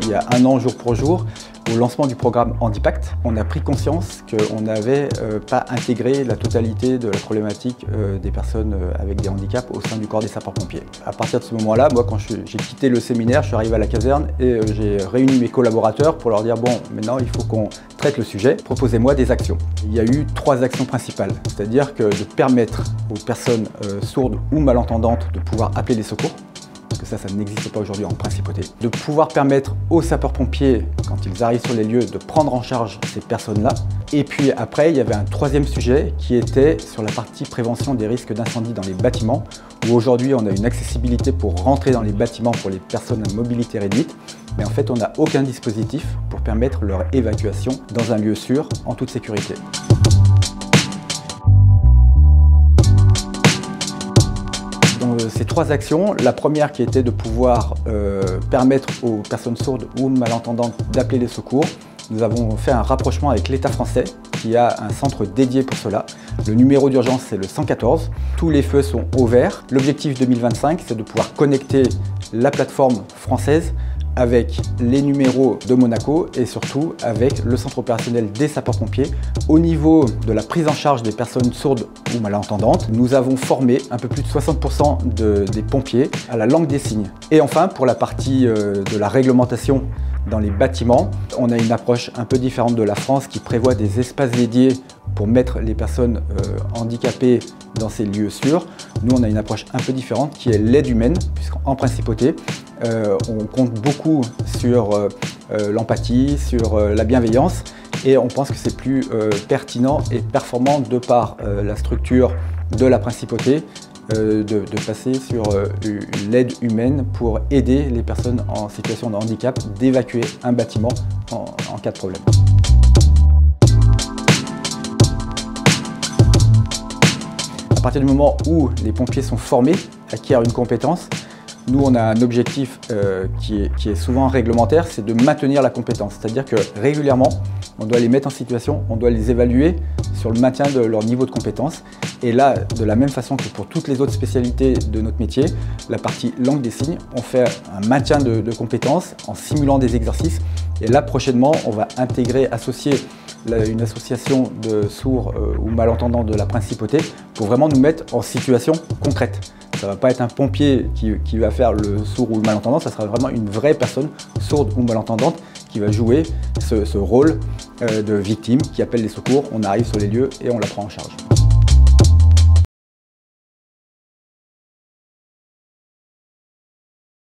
il y a 1 an, jour pour jour, au lancement du programme Handipact, on a pris conscience qu'on n'avait pas intégré la totalité de la problématique des personnes avec des handicaps au sein du corps des sapeurs-pompiers. À partir de ce moment-là, moi, quand j'ai quitté le séminaire, je suis arrivé à la caserne et j'ai réuni mes collaborateurs pour leur dire « Bon, maintenant, il faut qu'on traite le sujet, proposez-moi des actions ». Il y a eu 3 actions principales, c'est-à-dire que de permettre aux personnes sourdes ou malentendantes de pouvoir appeler les secours, parce que ça n'existe pas aujourd'hui en principauté. De pouvoir permettre aux sapeurs-pompiers, quand ils arrivent sur les lieux, de prendre en charge ces personnes-là. Et puis après, il y avait un 3e sujet qui était sur la partie prévention des risques d'incendie dans les bâtiments, où aujourd'hui on a une accessibilité pour rentrer dans les bâtiments pour les personnes à mobilité réduite, mais en fait on n'a aucun dispositif pour permettre leur évacuation dans un lieu sûr, en toute sécurité. Ces 3 actions, la première qui était de pouvoir permettre aux personnes sourdes ou malentendantes d'appeler les secours, nous avons fait un rapprochement avec l'État français qui a un centre dédié pour cela. Le numéro d'urgence c'est le 114, tous les feux sont au vert. L'objectif 2025 c'est de pouvoir connecter la plateforme française avec les numéros de Monaco et surtout avec le centre opérationnel des sapeurs-pompiers. Au niveau de la prise en charge des personnes sourdes ou malentendantes, nous avons formé un peu plus de 60% des pompiers à la langue des signes. Et enfin, pour la partie de la réglementation dans les bâtiments, on a une approche un peu différente de la France qui prévoit des espaces dédiés pour mettre les personnes handicapées dans ces lieux sûrs. Nous, on a une approche un peu différente qui est l'aide humaine, puisqu'en principauté, on compte beaucoup sur l'empathie, sur la bienveillance, et on pense que c'est plus pertinent et performant de par la structure de la principauté de passer sur l'aide humaine pour aider les personnes en situation de handicap d'évacuer un bâtiment en cas de problème. À partir du moment où les pompiers sont formés, acquièrent une compétence, nous on a un objectif qui est souvent réglementaire, c'est de maintenir la compétence. C'est-à-dire que régulièrement, on doit les mettre en situation, on doit les évaluer sur le maintien de leur niveau de compétence. Et là, de la même façon que pour toutes les autres spécialités de notre métier, la partie langue des signes, on fait un maintien de compétences en simulant des exercices. Et là, prochainement, on va intégrer, associer une association de sourds ou malentendants de la principauté pour vraiment nous mettre en situation concrète. Ça ne va pas être un pompier qui va faire le sourd ou le malentendant, ça sera vraiment une vraie personne sourde ou malentendante qui va jouer ce rôle de victime qui appelle les secours. On arrive sur les lieux et on la prend en charge.